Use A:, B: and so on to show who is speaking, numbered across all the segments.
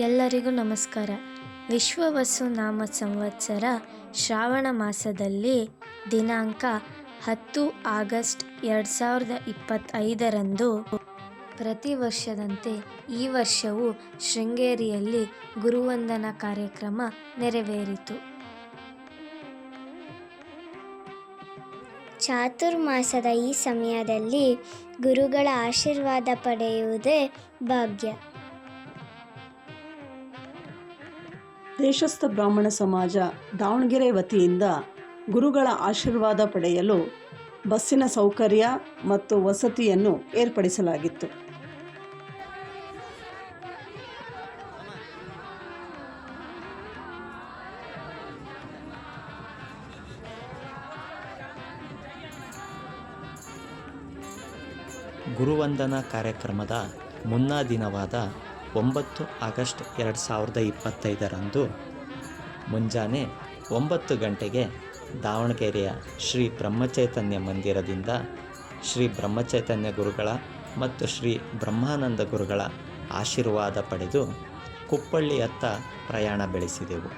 A: ಎಲ್ಲರಿಗೂ ನಮಸ್ಕಾರ. ವಿಶ್ವ ವಸು ನಾಮ ಸಂವತ್ಸರ ಶ್ರಾವಣ ಮಾಸದಲ್ಲಿ ದಿನಾಂಕ 10 ಆಗಸ್ಟ್ 2025ರಂದು ಪ್ರತಿ ವರ್ಷದಂತೆ ಈ ವರ್ಷವೂ ಶೃಂಗೇರಿಯಲ್ಲಿ ಗುರುವಂದನಾ ಕಾರ್ಯಕ್ರಮ ನೆರವೇರಿತು.
B: ಚಾತುರ್ಮಾಸದ ಈ ಸಮಯದಲ್ಲಿ ಗುರುಗಳ ಆಶೀರ್ವಾದ ಪಡೆಯುವುದೇ ಭಾಗ್ಯ.
C: ದೇಶಸ್ಥ ಬ್ರಾಹ್ಮಣ ಸಮಾಜ ದಾವಣಗೆರೆ ವತಿಯಿಂದ ಗುರುಗಳ ಆಶೀರ್ವಾದ ಪಡೆಯಲು ಬಸ್ಸಿನ ಸೌಕರ್ಯ ಮತ್ತು ವಸತಿಯನ್ನು ಏರ್ಪಡಿಸಲಾಗಿತ್ತು.
D: ಗುರುವಂದನಾ ಕಾರ್ಯಕ್ರಮದ ಮುನ್ನಾ ದಿನವಾದ 9 ಆಗಸ್ಟ್ 2025ರಂದು ಮುಂಜಾನೆ 9 ಗಂಟೆಗೆ ದಾವಣಗೆರೆಯ ಶ್ರೀ ಬ್ರಹ್ಮಚೈತನ್ಯ ಮಂದಿರದಿಂದ ಶ್ರೀ ಬ್ರಹ್ಮಚೈತನ್ಯ ಗುರುಗಳ ಮತ್ತು ಶ್ರೀ ಬ್ರಹ್ಮಾನಂದ ಗುರುಗಳ ಆಶೀರ್ವಾದ ಪಡೆದು ಕುಪ್ಪಳ್ಳಿಯತ್ತ ಪ್ರಯಾಣ ಬೆಳೆಸಿದೆವು.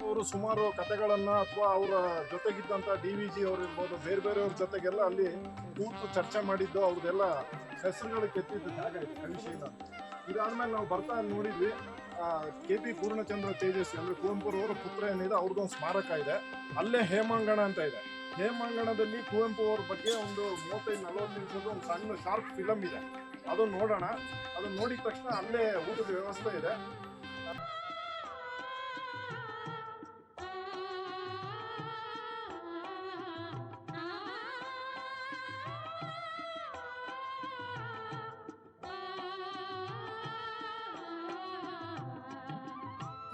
E: ಅವರು ಸುಮಾರು ಕಥೆಗಳನ್ನು ಅಥವಾ ಅವರ ಜೊತೆಗಿದ್ದಂಥ DVG ಅವರು ಇರ್ಬೋದು, ಬೇರೆ ಬೇರೆಯವ್ರ ಜೊತೆಗೆಲ್ಲ ಅಲ್ಲಿ ಕೂತು ಚರ್ಚೆ ಮಾಡಿದ್ದು, ಅವ್ರದ್ದೆಲ್ಲ ಹೆಸರುಗಳು ಕೆತ್ತಿದ್ದು ಜಾಗ ಇದೆ ಕವಿಶೀಲ. ಇದಾದ್ಮೇಲೆ ನಾವು ಬರ್ತಾ ನೋಡಿದ್ವಿ KP ಪೂರ್ಣಚಂದ್ರ ತೇಜಸ್ವಿ ಅಂದರೆ ಕುವೆಂಪುರವರ ಪುತ್ರ ಏನಿದೆ ಅವ್ರದ್ದೊಂದು ಸ್ಮಾರಕ ಇದೆ. ಅಲ್ಲೇ ಹೇಮಾಂಗಣ ಅಂತ ಇದೆ. ಹೇಮಾಂಗಣದಲ್ಲಿ ಕುವೆಂಪು ಅವ್ರ ಬಗ್ಗೆ ಒಂದು 35-40 ನಿಮಿಷದ ಒಂದು ಸಣ್ಣ ಶಾರ್ಟ್ ಫಿಲಮ್ ಇದೆ. ಅದನ್ನು ನೋಡೋಣ. ಅದನ್ನು ನೋಡಿದ ತಕ್ಷಣ ಅಲ್ಲೇ ಊಟದ ವ್ಯವಸ್ಥೆ ಇದೆ.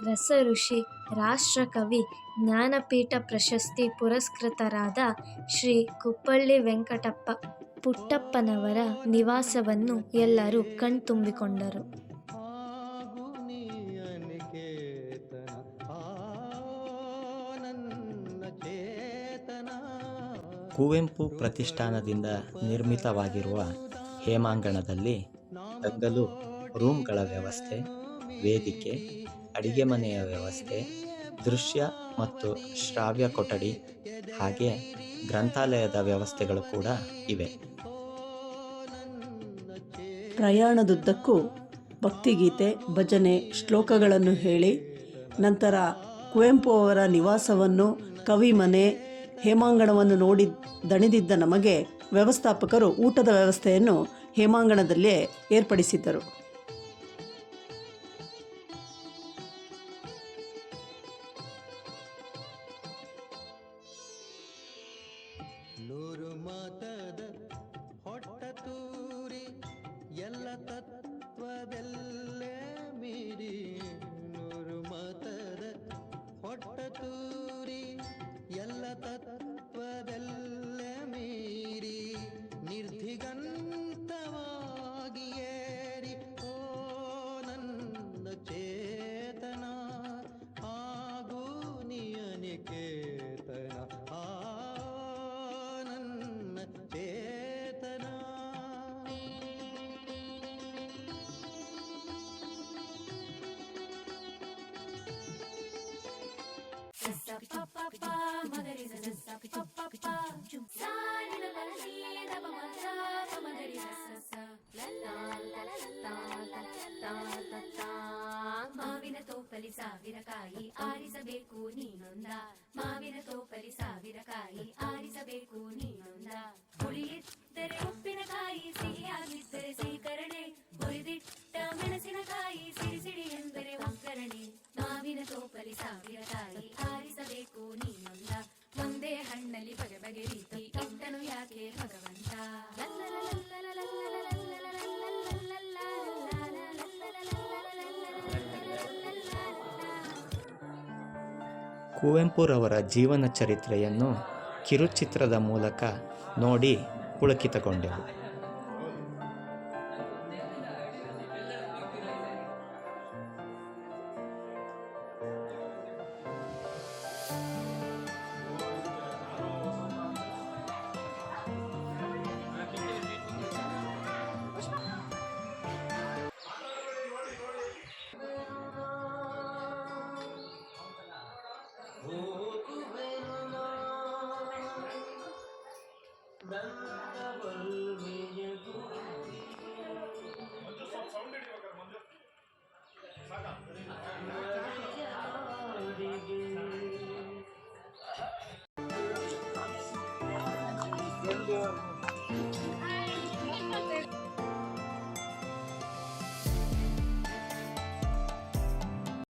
A: ರಸ ಋಷಿ, ರಾಷ್ಟ್ರಕವಿ, ಜ್ಞಾನಪೀಠ ಪ್ರಶಸ್ತಿ ಪುರಸ್ಕೃತರಾದ ಶ್ರೀ ಕುಪ್ಪಳ್ಳಿ ವೆಂಕಟಪ್ಪ ಪುಟ್ಟಪ್ಪನವರ ನಿವಾಸವನ್ನು ಎಲ್ಲರೂ ಕಣ್ತುಂಬಿಕೊಂಡರು.
D: ಕುವೆಂಪು ಪ್ರತಿಷ್ಠಾನದಿಂದ ನಿರ್ಮಿತವಾಗಿರುವ ಹೇಮಾಂಗಣದಲ್ಲಿ ತಂಗಲು ರೂಮ್ಗಳ ವ್ಯವಸ್ಥೆ, ವೇದಿಕೆ, ಅಡಿಗೆ ಮನೆಯ ವ್ಯವಸ್ಥೆ, ದೃಶ್ಯ ಮತ್ತು ಶ್ರಾವ್ಯ ಕೊಠಡಿ ಹಾಗೆ ಗ್ರಂಥಾಲಯದ ವ್ಯವಸ್ಥೆಗಳು ಕೂಡ ಇವೆ.
C: ಪ್ರಯಾಣದುದ್ದಕ್ಕೂ ಭಕ್ತಿಗೀತೆ, ಭಜನೆ, ಶ್ಲೋಕಗಳನ್ನು ಹೇಳಿ ನಂತರ ಕುವೆಂಪು ಅವರ ನಿವಾಸವನ್ನು, ಕವಿಮನೆ, ಹೇಮಾಂಗಣವನ್ನು ನೋಡಿ ದಣಿದಿದ್ದ ನಮಗೆ ವ್ಯವಸ್ಥಾಪಕರು ಊಟದ ವ್ಯವಸ್ಥೆಯನ್ನು ಹೇಮಾಂಗಣದಲ್ಲೇ ಏರ್ಪಡಿಸಿದ್ದರು.
F: ಎಲ್ಲ ತತ್ವದಲ್ಲೇ ಮೀರಿ 100 ಮತದ ಹೊಟ್ಟ ತೂರಿ ಎಲ್ಲ
G: ಮಾವಿನ ತೋಪಲಿ ಸಾವಿರ ಕಾಯಿ ಆರಿಸಬೇಕು ನೀನೊಂದ, ಮಾವಿನ ತೋಪಲಿ ಸಾವಿರ ಕಾಯಿ ಆರಿಸಬೇಕು ನೀನೊಂದ. ಹುಳಿಯಿದ್ದರೆ ಉಪ್ಪಿನಕಾಯಿ, ಸಿಹಿಯಾಗಿದ್ದರೆ ಸೀಕರಣೆ, ಹುರಿದಿಟ್ಟ ಮೆಣಸಿನಕಾಯಿ, ಸಿಡಿ ಸಿಡಿ ಎಂದರೆ ಒಗ್ಗರಣೆ. ಮಾವಿನ ತೋಪಲಿ ಸಾವಿರ ಕಾಯಿ ಆರಿಸಬೇಕು ನೀನೊಂದ, ಒಂದೇ ಹಣ್ಣಲ್ಲಿ ಬಗೆ ಬಗೆ ರೀತಿ ಇಟ್ಟನು ಯಾಕೆ ಭಗವಂತ.
D: ಕುವೆಂಪುರವರ ಜೀವನ ಚರಿತ್ರೆಯನ್ನು ಕಿರುಚಿತ್ರದ ಮೂಲಕ ನೋಡಿ ಪುಳಕಿತಗೊಂಡೆವು.